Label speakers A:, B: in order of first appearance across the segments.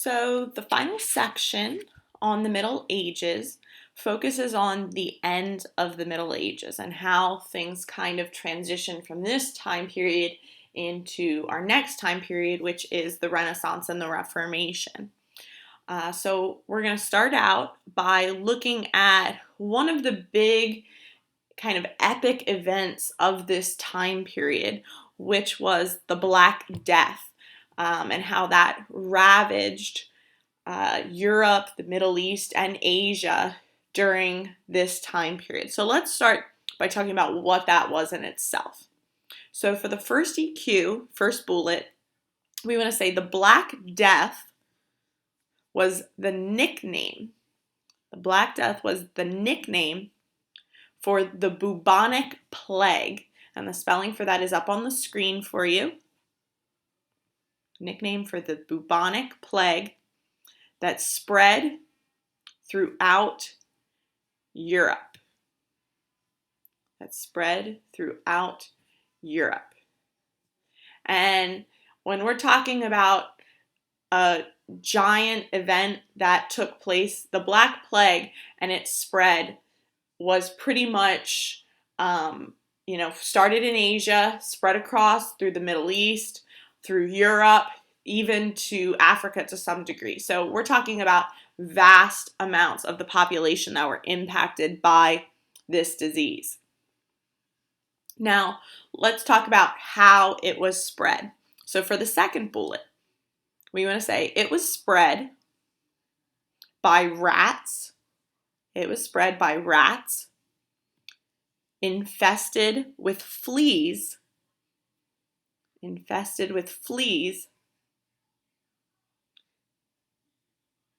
A: So the final section on the Middle Ages focuses on the end of the Middle Ages and how things kind of transition from this time period into our next time period, which is the Renaissance and the Reformation. So we're going to start out by looking at one of the big kind of epic events of this time period, which was the Black Death, and how that ravaged Europe, the Middle East, and Asia during this time period. So let's start by talking about what that was in itself. So for the first EQ, first bullet, we want to say the Black Death was the nickname. The Black Death was the nickname for the bubonic plague. And the spelling for that is up on the screen for you. Nickname for the bubonic plague that spread throughout Europe. That spread throughout Europe. And when we're talking about a giant event that took place, the Black Plague and its spread was pretty much, started in Asia, spread across through the Middle East, through Europe, even to Africa to some degree. So we're talking about vast amounts of the population that were impacted by this disease. Now, let's talk about how it was spread. So for the second bullet, we want to say it was spread by rats. It was spread by rats infested with fleas. Infested with fleas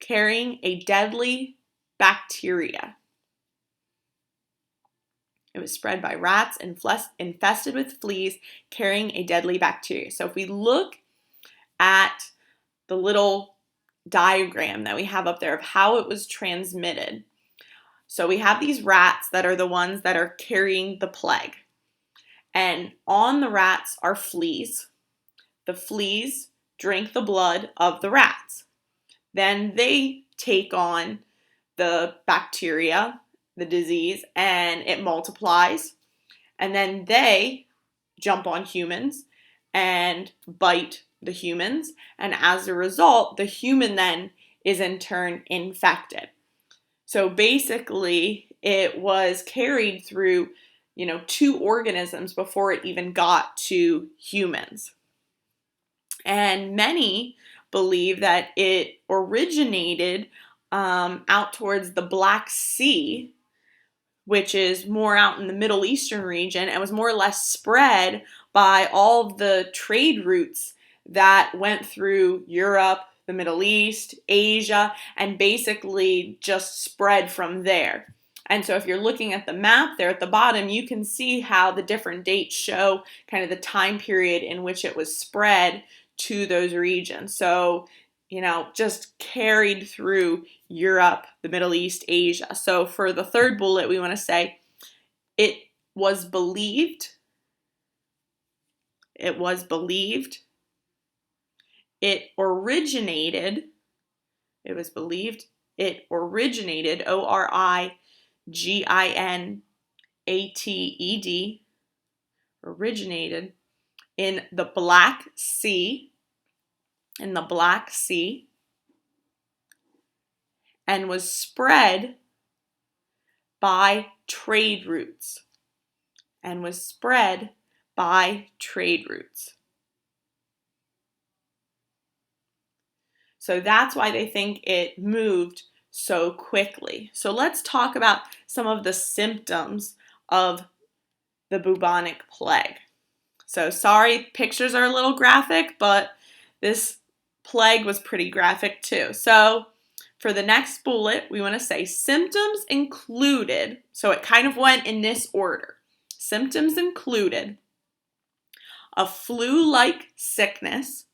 A: carrying a deadly bacteria. It was spread by rats infested with fleas carrying a deadly bacteria. So if we look at the little diagram that we have up there of how it was transmitted. So we have these rats that are the ones that are carrying the plague. And on the rats are fleas. The fleas drink the blood of the rats. Then they take on the bacteria, the disease, and it multiplies. And then they jump on humans and bite the humans. And as a result, the human then is in turn infected. So basically, it was carried through, two organisms before it even got to humans. And many believe that it originated out towards the Black Sea, which is more out in the Middle Eastern region, and was more or less spread by all the trade routes that went through Europe, the Middle East, Asia, and basically just spread from there. And so if you're looking at the map there at the bottom, you can see how the different dates show kind of the time period in which it was spread to those regions. So, just carried through Europe, the Middle East, Asia. So for the third bullet, we want to say it was believed. It was believed. It originated. It was believed. It originated, Origined, originated in the Black Sea, and was spread by trade routes, So that's why they think it moved so quickly. So let's talk about some of the symptoms of the bubonic plague. So sorry, pictures are a little graphic, but this plague was pretty graphic too. So for the next bullet, we want to say symptoms included, so it kind of went in this order. Symptoms included a flu-like sickness,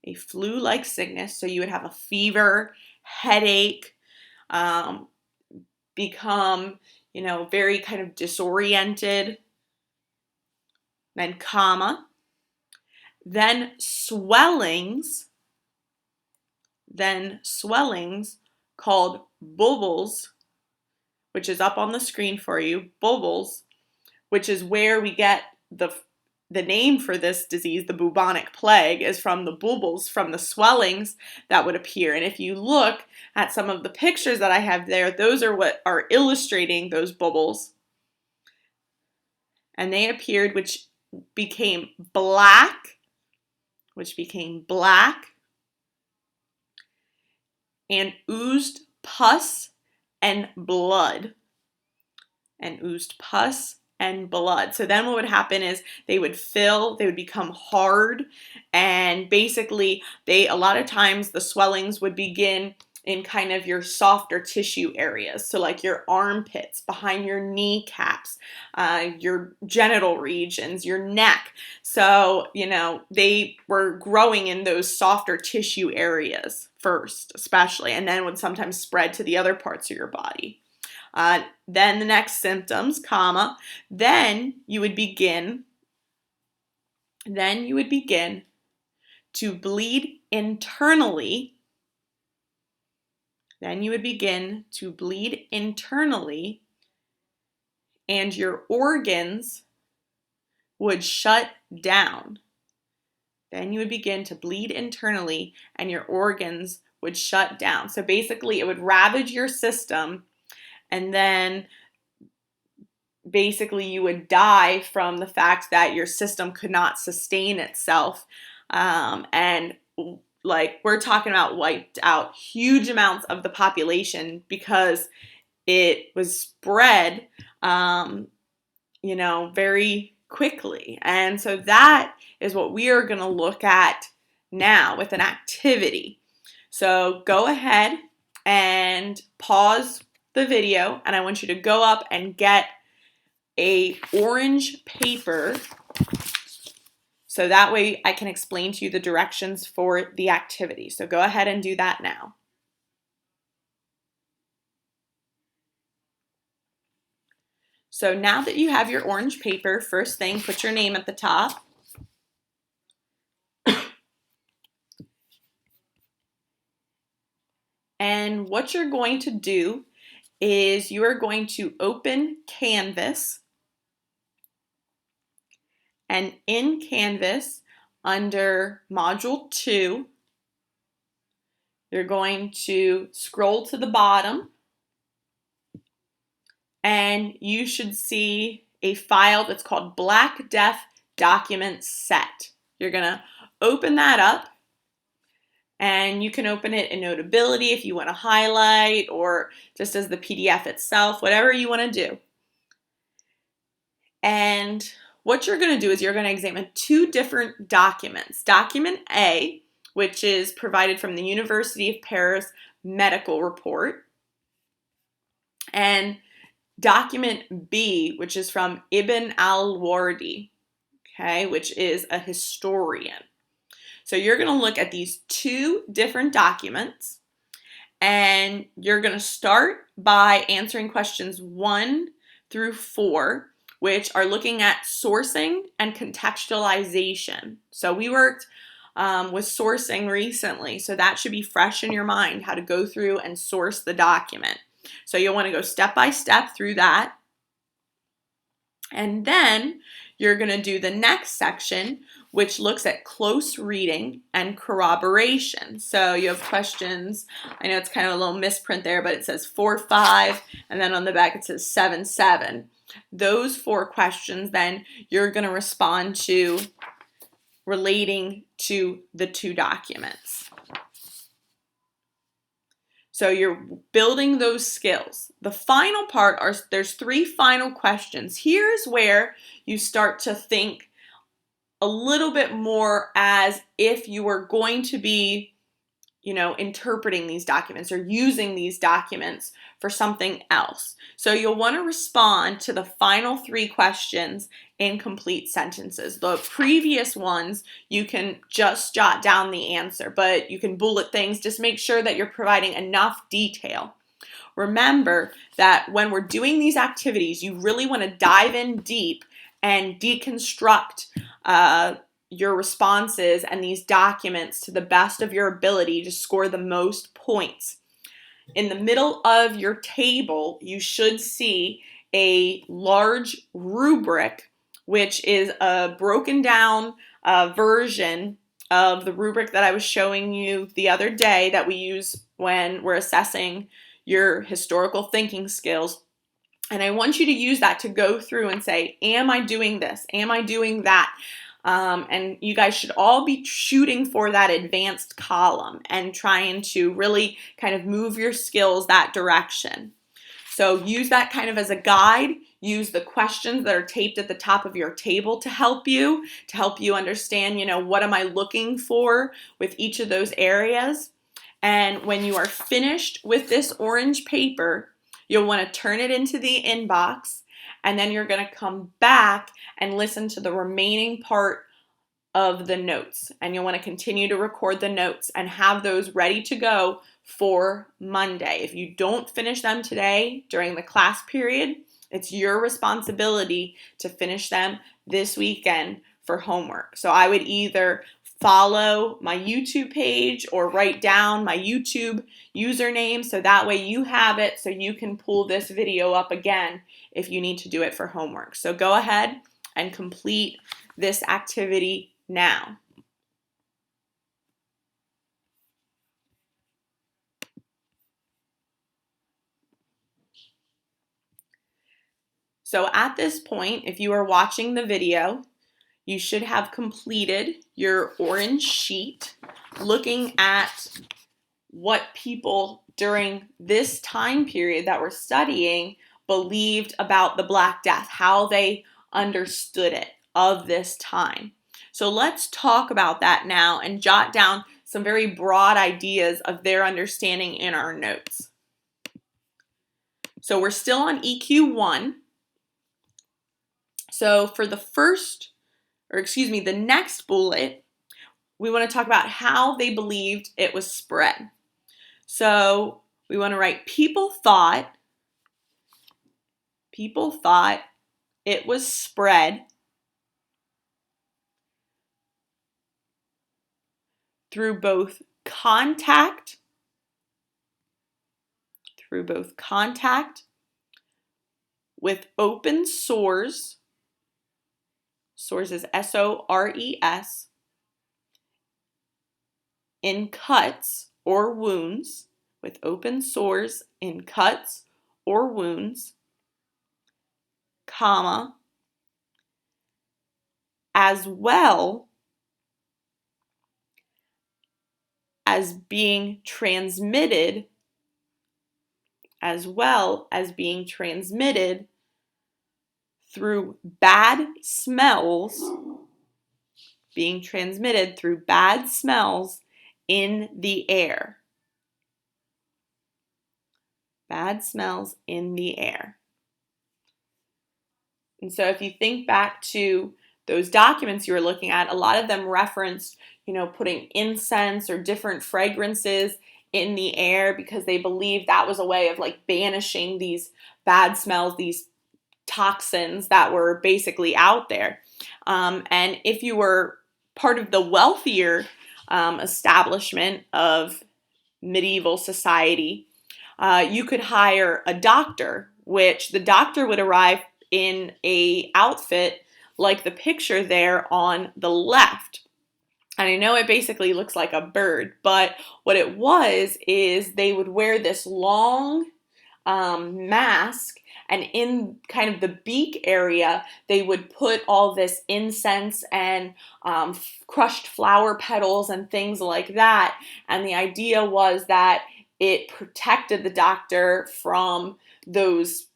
A: so you would have a fever, headache, become, very kind of disoriented, then coma, then swellings then swellings called bulbils, which is up on the screen for you, bulbils, which is where we get the name for this disease, the bubonic plague, is from the bulbils, from the swellings that would appear. And if you look at some of the pictures that I have there, those are what are illustrating those bulbils. And they appeared, which became black, and oozed pus and blood. So then what would happen is they would become hard, and basically a lot of times the swellings would begin in kind of your softer tissue areas. So like your armpits, behind your kneecaps, your genital regions, your neck. So, they were growing in those softer tissue areas first, especially, and then would sometimes spread to the other parts of your body. Then the next symptoms, then you would begin to bleed internally. And your organs would shut down. Then you would begin to bleed internally and your organs would shut down. So basically it would ravage your system, and then basically you would die from the fact that your system could not sustain itself. And like we're talking about wiped out huge amounts of the population because it was spread, very quickly. And so that is what we are going to look at now with an activity. So go ahead and pause the video, and I want you to go up and get a orange paper so that way I can explain to you the directions for the activity. So go ahead and do that now. So now that you have your orange paper, first thing, put your name at the top. And what you're going to do is you are going to open Canvas. And in Canvas, under Module 2, you're going to scroll to the bottom, and you should see a file that's called Black Death Document Set. You're going to open that up, and you can open it in Notability if you want to highlight, or just as the PDF itself, whatever you want to do. And what you're going to do is you're going to examine two different documents. Document A, which is provided from the University of Paris medical report, and Document B, which is from Ibn al-Wardi, okay, which is a historian. So you're going to look at these two different documents, and you're going to start by answering questions 1 through 4, which are looking at sourcing and contextualization. So we worked with sourcing recently, so that should be fresh in your mind, how to go through and source the document. So you'll want to go step by step through that. And then you're going to do the next section, which looks at close reading and corroboration. So you have questions, I know it's kind of a little misprint there, but it says 4-5, and then on the back it says 7-7. Those 4 questions then you're going to respond to relating to the two documents. So you're building those skills. The final part there's 3 final questions. Here's where you start to think a little bit more as if you were going to be, interpreting these documents or using these documents for something else. So you'll want to respond to the final 3 questions in complete sentences. The previous ones, you can just jot down the answer, but you can bullet things. Just make sure that you're providing enough detail. Remember that when we're doing these activities, you really want to dive in deep and deconstruct your responses and these documents to the best of your ability to score the most points. In the middle of your table, you should see a large rubric, which is a broken down version of the rubric that I was showing you the other day that we use when we're assessing your historical thinking skills. And I want you to use that to go through and say, am I doing this? Am I doing that? And you guys should all be shooting for that advanced column and trying to really kind of move your skills that direction. So use that kind of as a guide. Use the questions that are taped at the top of your table to help you understand, what am I looking for with each of those areas. And when you are finished with this orange paper, you'll want to turn it into the inbox, and then you're going to come back and listen to the remaining part of the notes. And you'll want to continue to record the notes and have those ready to go for Monday. If you don't finish them today during the class period, it's your responsibility to finish them this weekend for homework. So I would either follow my YouTube page or write down my YouTube username so that way you have it so you can pull this video up again if you need to do it for homework. So go ahead and complete this activity now. So at this point, if you are watching the video, you should have completed your orange sheet looking at what people during this time period that we're studying believed about the Black Death, how they understood it of this time. So let's talk about that now and jot down some very broad ideas of their understanding in our notes. So we're still on EQ1. So for the next bullet, we want to talk about how they believed it was spread. So we want to write people thought it was spread through both contact with open sores. Sores is S-O-R-E-S, in cuts or wounds, with open sores in cuts or wounds, comma, as well as being transmitted through bad smells, in the air. Bad smells in the air. And so if you think back to those documents you were looking at, a lot of them referenced, putting incense or different fragrances in the air because they believed that was a way of banishing these bad smells, these toxins that were basically out there. And if you were part of the wealthier establishment of medieval society, you could hire a doctor, which the doctor would arrive in a outfit like the picture there on the left. And I know it basically looks like a bird, but what it was is they would wear this long mask, and in kind of the beak area, they would put all this incense and crushed flower petals and things like that. And the idea was that it protected the doctor from those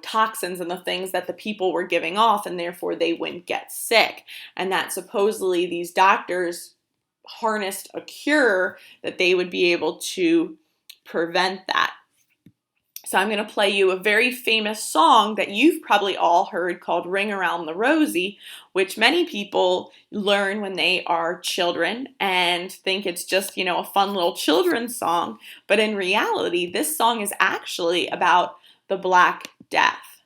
A: toxins and the things that the people were giving off, and therefore they wouldn't get sick. And that supposedly these doctors harnessed a cure that they would be able to prevent that. So I'm going to play you a very famous song that you've probably all heard called Ring Around the Rosie, which many people learn when they are children and think it's just, a fun little children's song. But in reality, this song is actually about the Black Death.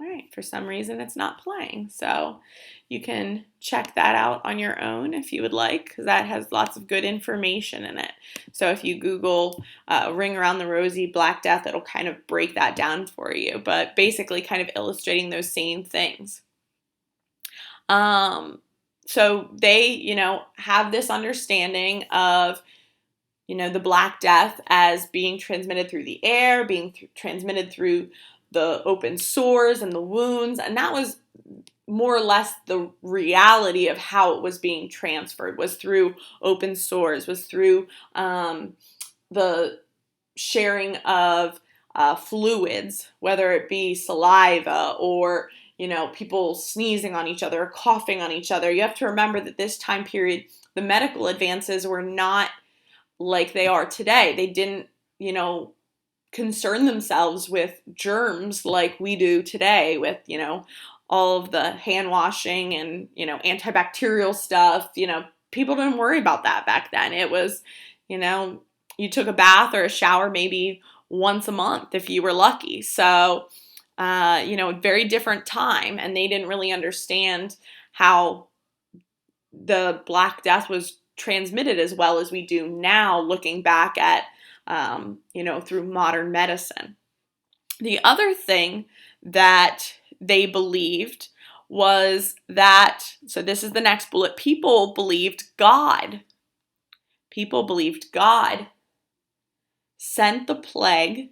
A: All right, for some reason it's not playing. So you can check that out on your own if you would like, because that has lots of good information in it. So if you Google Ring Around the Rosie Black Death, it'll kind of break that down for you, but basically kind of illustrating those same things. So they, have this understanding of, the Black Death as being transmitted through the air, being transmitted through the open sores and the wounds, and that was more or less the reality of how it was being transferred, was through open sores, was through the sharing of fluids, whether it be saliva or people sneezing on each other or coughing on each other. You have to remember that this time period, the medical advances were not like they are today. They didn't, concern themselves with germs like we do today with, all of the hand washing and, antibacterial stuff. People didn't worry about that back then. It was, you took a bath or a shower maybe once a month if you were lucky. So, very different time, and they didn't really understand how the Black Death was transmitted as well as we do now, looking back at, through modern medicine. The other thing that they believed was that, so this is the next bullet, people believed God. People believed God sent the plague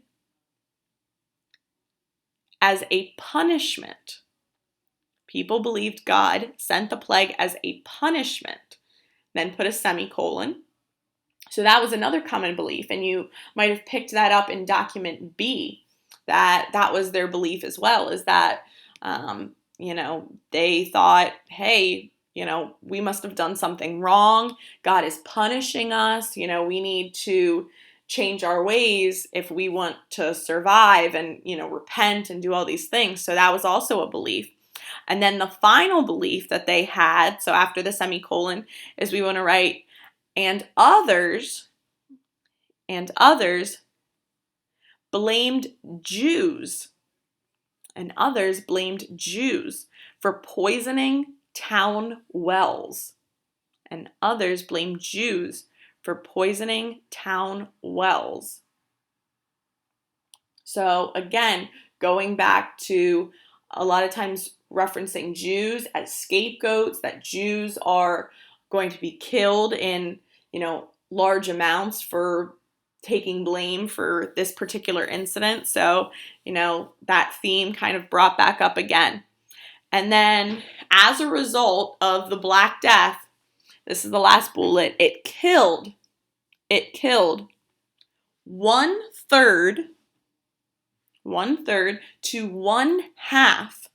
A: as a punishment. People believed God sent the plague as a punishment. Then put a semicolon. So that was another common belief, and you might have picked that up in document B, that was their belief as well, is that, they thought, hey, we must have done something wrong. God is punishing us. We need to change our ways if we want to survive and, repent and do all these things. So that was also a belief. And then the final belief that they had, so after the semicolon, is we want to write, and others blamed Jews. And others blamed Jews for poisoning town wells. And others blamed Jews for poisoning town wells. So again, going back to a lot of times referencing Jews as scapegoats, that Jews are going to be killed in, large amounts for taking blame for this particular incident. So, that theme kind of brought back up again. And then as a result of the Black Death, this is the last bullet, it killed 1/3 to 1/2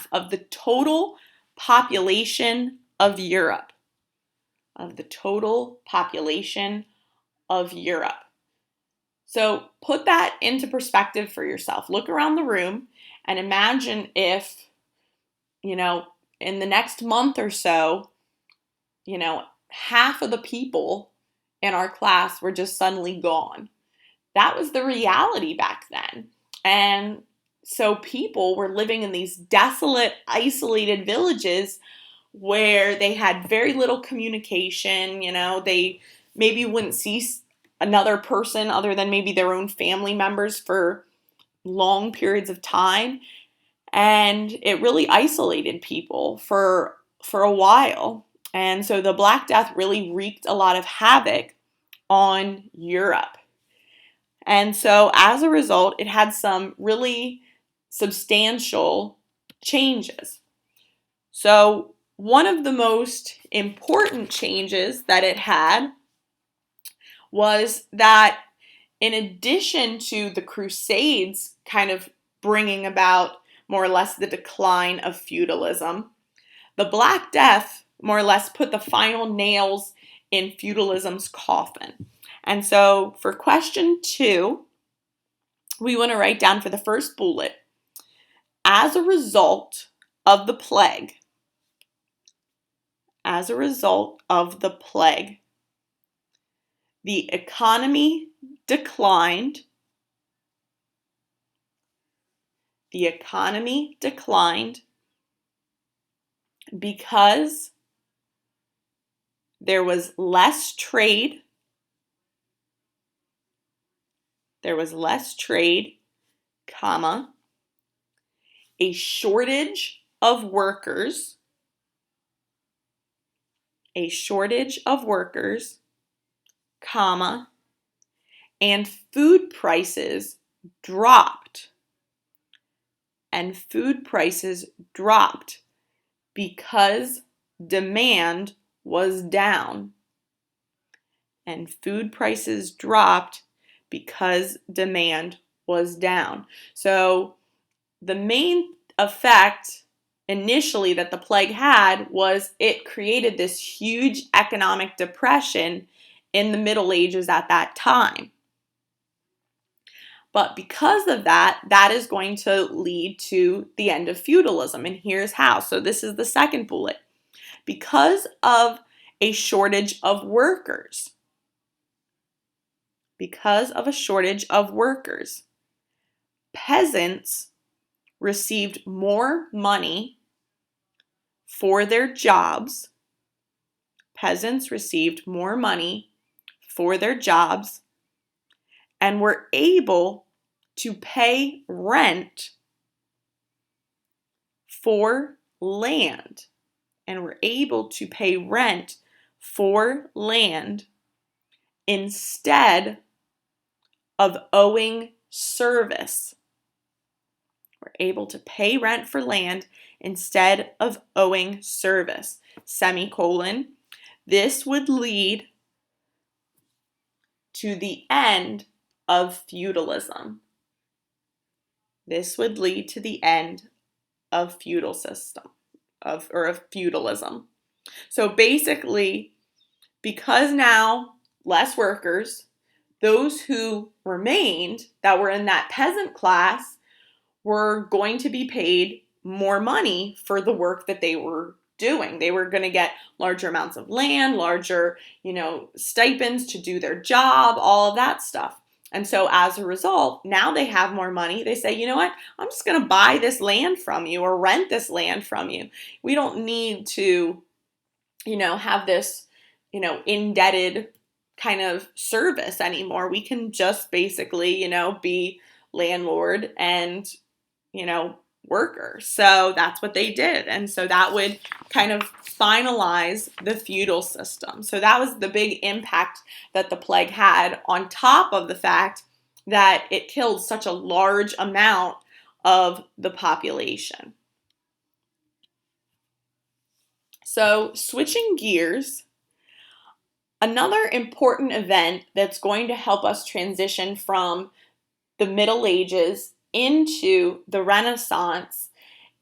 A: of the total population of Europe. So put that into perspective for yourself. Look around the room and imagine if, in the next month or so, half of the people in our class were just suddenly gone. That was the reality back then. And so people were living in these desolate, isolated villages where they had very little communication. They maybe wouldn't see another person other than maybe their own family members for long periods of time. And it really isolated people for a while. And so the Black Death really wreaked a lot of havoc on Europe. And so as a result, it had some really substantial changes. So one of the most important changes that it had was that in addition to the Crusades kind of bringing about more or less the decline of feudalism, the Black Death more or less put the final nails in feudalism's coffin. And so for question 2, we want to write down for the first bullet, as a result of the plague, as a result of the plague. The economy declined. The economy declined because there was less trade. There was less trade, comma, a shortage of workers, a shortage of workers, comma, and food prices dropped. And food prices dropped because demand was down. And food prices dropped because demand was down. So the main effect initially that the plague had was it created this huge economic depression in the Middle Ages at that time. But because of that, that is going to lead to the end of feudalism. And here's how. So this is the second bullet. Because of a shortage of workers. Because of a shortage of workers, peasants received more money for their jobs. Peasants received more money for their jobs and were able to pay rent for land. And were able to pay rent for land instead of owing service. We're able to pay rent for land instead of owing service, semicolon. This would lead to the end of feudalism. This would lead to the end of feudal system, of feudalism. So basically, because now less workers, those who remained that were in that peasant class were going to be paid more money for the work that they were doing. They were going to get larger amounts of land, larger, stipends to do their job, all of that stuff. And so as a result, now they have more money. They say, you know what? I'm just going to buy this land from you or rent this land from you. We don't need to, have this, indebted kind of service anymore. We can just basically, be landlord and, worker. So that's what they did. And so that would kind of finalize the feudal system. So that was the big impact that the plague had, on top of the fact that it killed such a large amount of the population. So switching gears, another important event that's going to help us transition from the Middle Ages into the Renaissance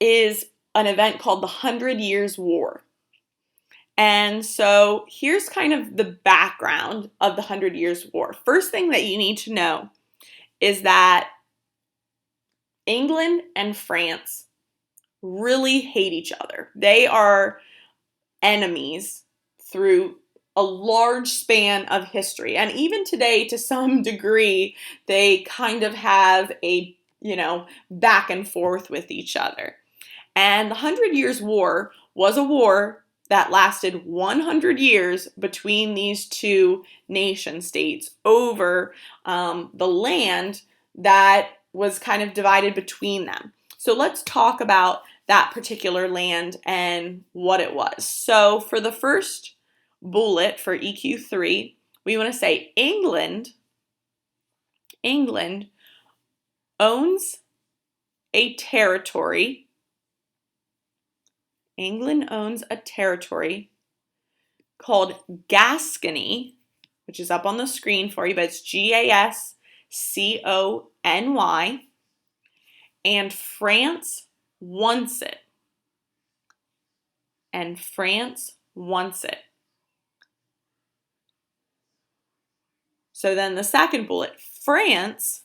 A: is an event called the 100 Years' War. And so here's kind of the background of the 100 Years' War. First thing that you need to know is that England and France really hate each other. They are enemies through a large span of history. And even today, to some degree, they kind of have a, back and forth with each other. And the 100 Years' War was a war that lasted 100 years between these two nation states over the land that was kind of divided between them. So let's talk about that particular land and what it was. So for the first bullet for EQ3, we want to say England owns a territory. England owns a territory called Gascony, which is up on the screen for you, but it's Gascony, and France wants it. And France wants it. So then the second bullet, France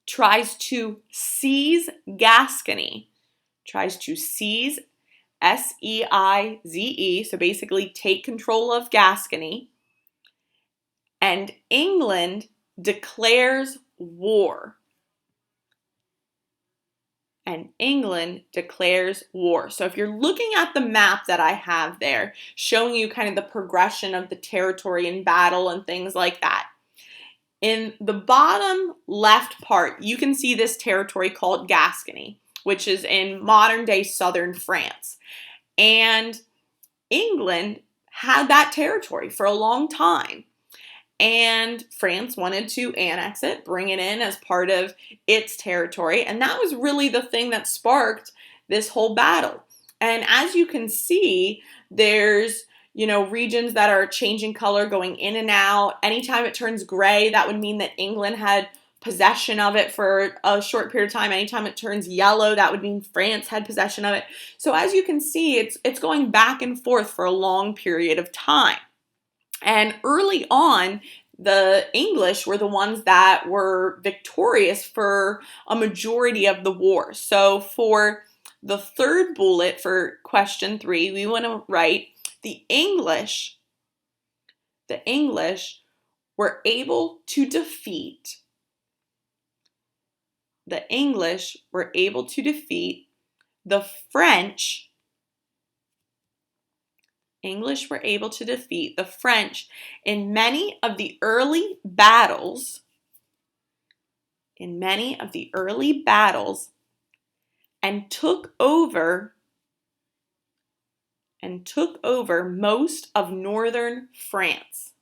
A: tries to seize Gascony, tries to seize Seize, so basically take control of Gascony, and England declares war. And England declares war. So if you're looking at the map that I have there, showing you kind of the progression of the territory in battle and things like that, in the bottom left part, you can see this territory called Gascony, which is in modern-day southern France. And England had that territory for a long time. And France wanted to annex it, bring it in as part of its territory. And that was really the thing that sparked this whole battle. And as you can see, there's, regions that are changing color, going in and out. Anytime it turns gray, that would mean that England had possession of it for a short period of time. Anytime it turns yellow, that would mean France had possession of it. So as you can see, it's going back and forth for a long period of time. And early on, the English were the ones that were victorious for a majority of the war. So for the third bullet for question 3, we want to write the English were able to defeat the French. English were able to defeat the French in many of the early battles, and took over most of northern France.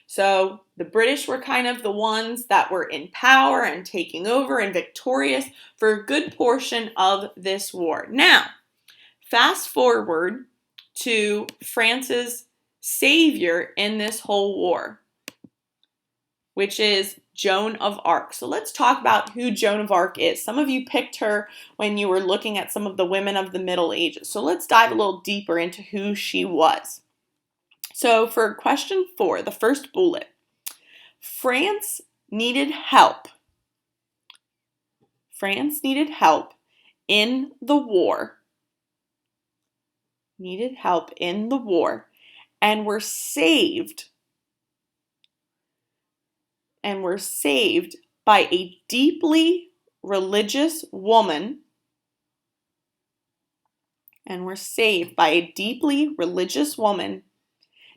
A: So the British were kind of the ones that were in power and taking over and victorious for a good portion of this war. Now, fast forward to France's savior in this whole war, which is Joan of Arc. So let's talk about who Joan of Arc is. Some of you picked her when you were looking at some of the women of the Middle Ages. So let's dive a little deeper into who she was. So for question 4, the first bullet, France needed help. In the war. And were saved by a deeply religious woman.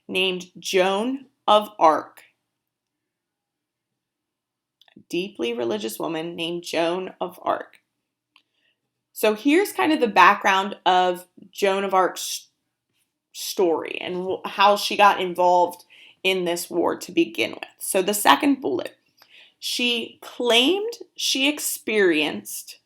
A: Named Joan of Arc. So here's kind of the background of Joan of Arc's story and how she got involved in this war to begin with. So the second bullet, she claimed she experienced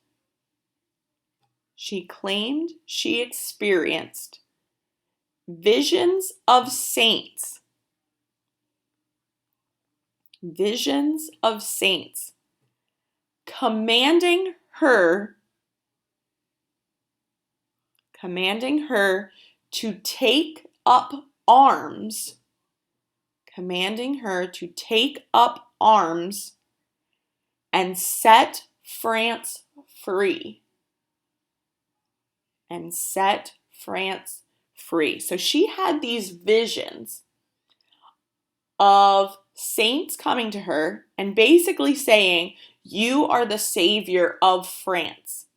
A: visions of saints. Commanding her to take up arms. And set France free. So she had these visions of saints coming to her and basically saying, you are the savior of France.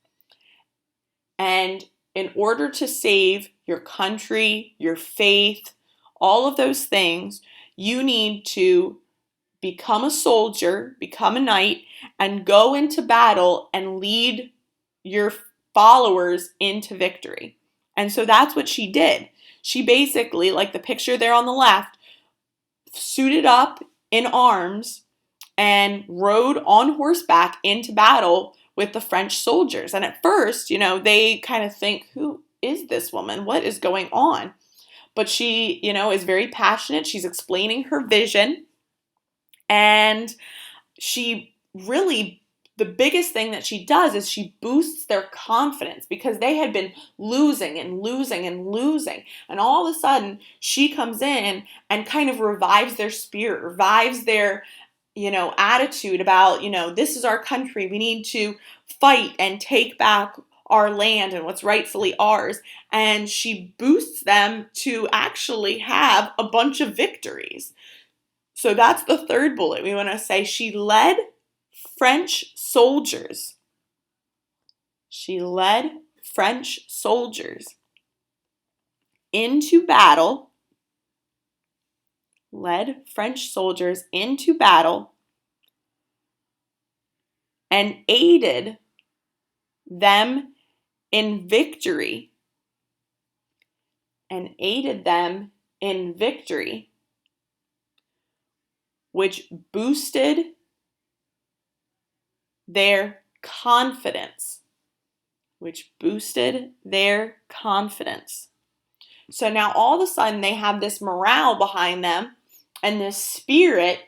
A: And in order to save your country, your faith, all of those things, you need to become a soldier, become a knight, and go into battle and lead your followers into victory. And so that's what she did. She basically, like the picture there on the left, suited up in arms and rode on horseback into battle with the French soldiers. And at first, they kind of think, who is this woman? What is going on? But she, is very passionate. She's explaining her vision. And she really, the biggest thing that she does is she boosts their confidence because they had been losing. And all of a sudden, she comes in and kind of revives their spirit, revives their, attitude about, this is our country. We need to fight and take back our land and what's rightfully ours. And she boosts them to actually have a bunch of victories. So that's the third bullet. We want to say she led French soldiers. She led French soldiers into battle. Led French soldiers into battle and aided them in victory. And aided them in victory, which boosted their confidence. So now all of a sudden they have this morale behind them and this spirit.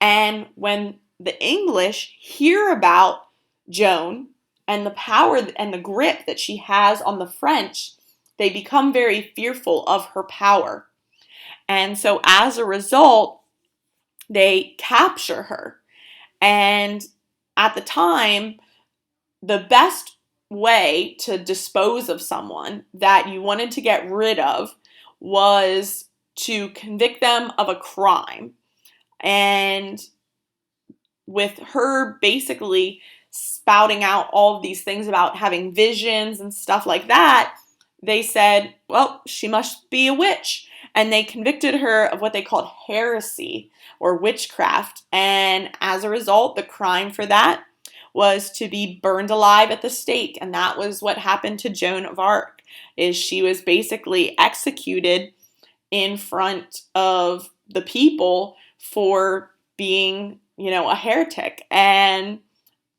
A: And when the English hear about Joan and the power and the grip that she has on the French, they become very fearful of her power. And so as a result, they capture her. And at the time, the best way to dispose of someone that you wanted to get rid of was to convict them of a crime. And with her basically spouting out all of these things about having visions and stuff like that, they said, well, she must be a witch. And they convicted her of what they called heresy or witchcraft. And as a result, the crime for that was to be burned alive at the stake. And that was what happened to Joan of Arc, is she was basically executed in front of the people for being, a heretic. And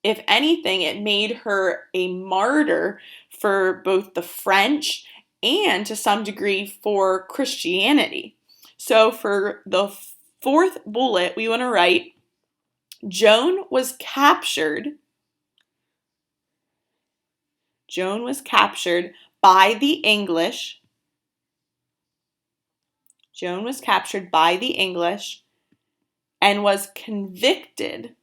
A: if anything, it made her a martyr for both the French and to some degree for Christianity. So for the fourth bullet, we want to write, Joan was captured by the English. Joan was captured by the English and was convicted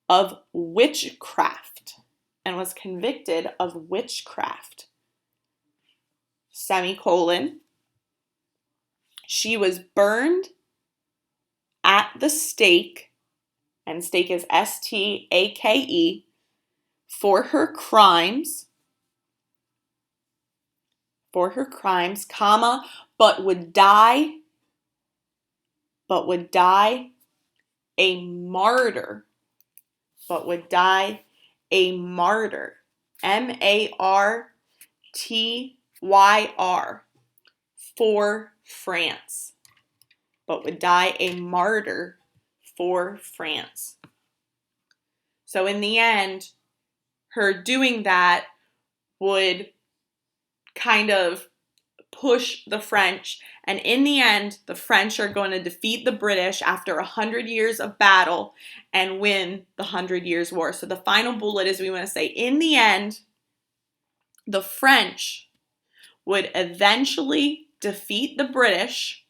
A: of witchcraft. Semicolon. She was burned at the stake, and stake is S-T-A-K-E, for her crimes, comma, but would die a martyr. M-A-R-T-Y-R, for France. But would die a martyr for France. So in the end, her doing that would kind of push the French. And in the end, the French are going to defeat the British after 100 years of battle and win the 100 Years' War. So the final bullet is we want to say, in the end, the French would eventually defeat the British.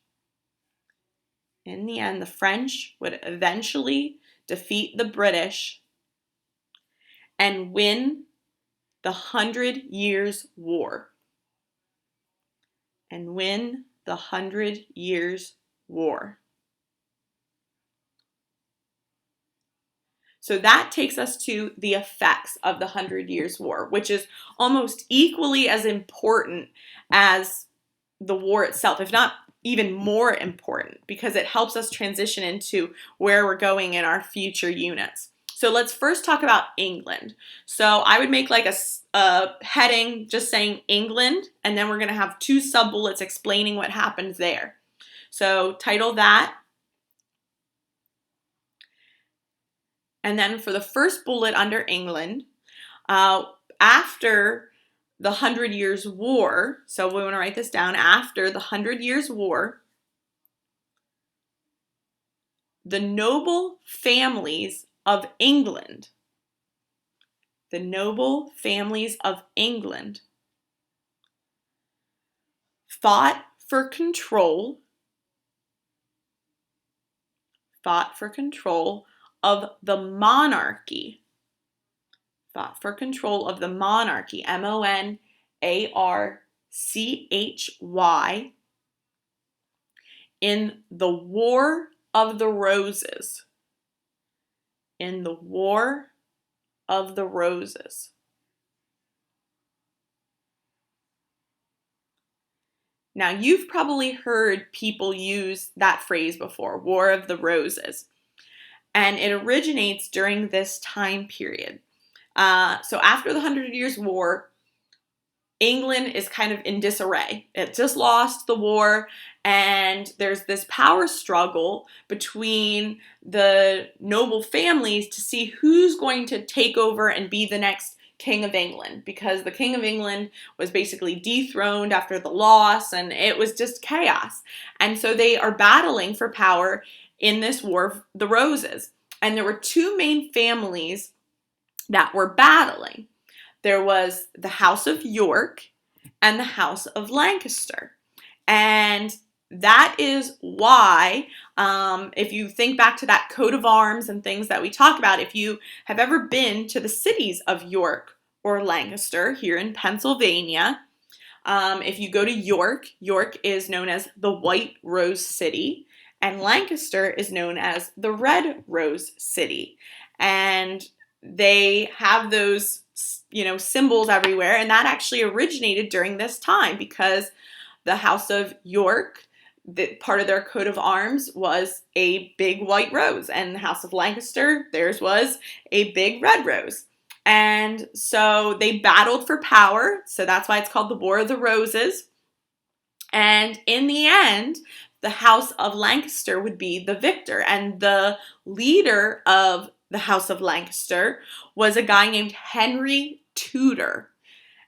A: In the end, the French would eventually defeat the British and win the 100 Years' War. So that takes us to the effects of the 100 Years' War, which is almost equally as important as the war itself, if not even more important, because it helps us transition into where we're going in our future units. So let's first talk about England. So I would make like a heading just saying England, and then we're going to have 2 sub-bullets explaining what happened there. So title that. And then for the first bullet under England, after the 100 Years' War, so we want to write this down, after the 100 Years' War, the noble families of England fought for control fought for control of the monarchy. Fought for control of the monarchy, Monarchy, in the War of the Roses. In the War of the Roses. Now, you've probably heard people use that phrase before, War of the Roses, and it originates during this time period. So after the 100 Years' War, England is kind of in disarray. It just lost the war, and there's this power struggle between the noble families to see who's going to take over and be the next King of England, because the King of England was basically dethroned after the loss, and it was just chaos. And so they are battling for power in this War of the Roses. And there were two main families that were battling. There was the House of York and the House of Lancaster. And that is why, if you think back to that coat of arms and things that we talk about, if you have ever been to the cities of York or Lancaster here in Pennsylvania, if you go to York, York is known as the White Rose City, and Lancaster is known as the Red Rose City. And they have those, symbols everywhere, and that actually originated during this time because the House of York, part of their coat of arms was a big white rose, and the House of Lancaster, theirs was a big red rose. And so they battled for power, so that's why it's called the War of the Roses. And in the end, the House of Lancaster would be the victor, and the leader of the House of Lancaster was a guy named Henry Tudor.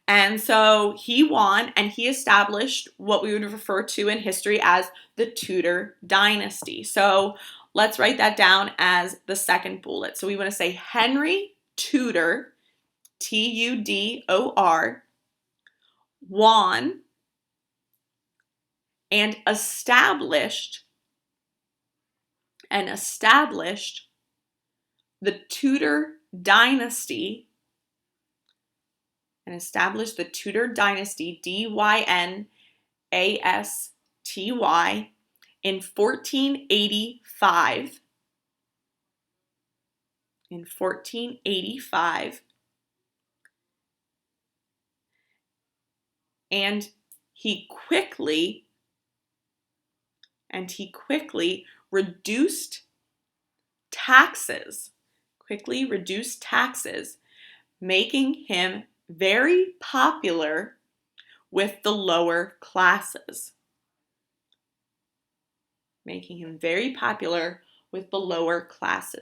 A: And so he won, and he established what we would refer to in history as the Tudor dynasty. So let's write that down as the second bullet. So we want to say Henry Tudor, Tudor, won and established the Tudor dynasty, Dynasty, in 1485. And he quickly reduced taxes, making him very popular with the lower classes.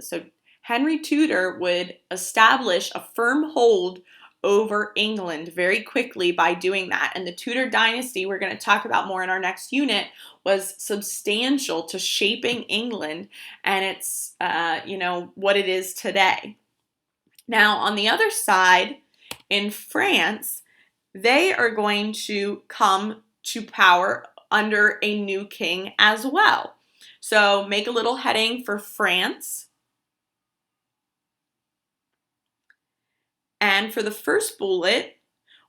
A: So Henry Tudor would establish a firm hold over England very quickly by doing that. And the Tudor dynasty, we're going to talk about more in our next unit, was substantial to shaping England and it's, what it is today. Now, on the other side, in France, they are going to come to power under a new king as well. So make a little heading for France. And for the first bullet,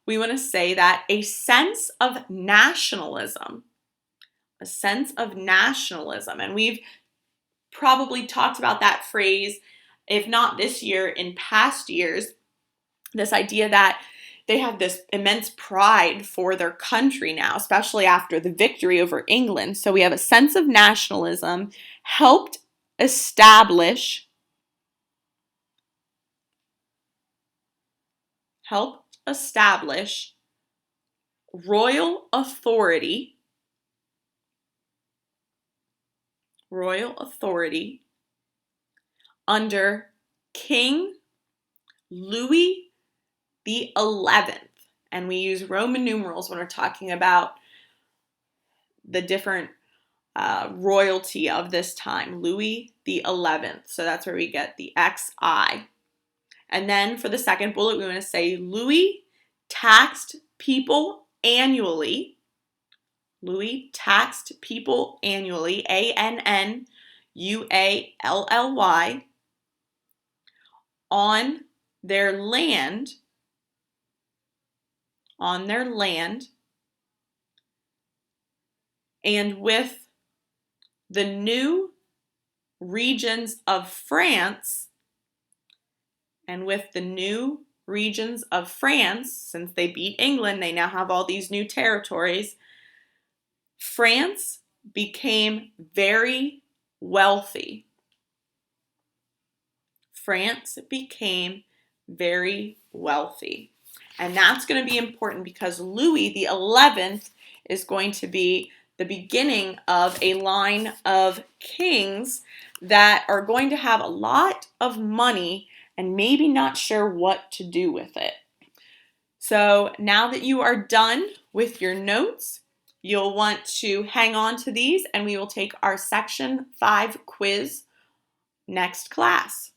A: we want to say that a sense of nationalism. And we've probably talked about that phrase, if not this year, in past years, this idea that they have this immense pride for their country now, especially after the victory over England. So we have a sense of nationalism, helped establish royal authority under King Louis the 11th. And we use Roman numerals when we're talking about the different royalty of this time, Louis the 11th. So that's where we get the XI. And then for the second bullet, we want to say Louis taxed people annually, ANNUALLY, U-A-L-L-Y, on their land, and with the new regions of France, since they beat England, they now have all these new territories. France became very wealthy. And that's going to be important because Louis the 11th is going to be the beginning of a line of kings that are going to have a lot of money and maybe not sure what to do with it. So now that you are done with your notes, you'll want to hang on to these and we will take our Section 5 quiz next class.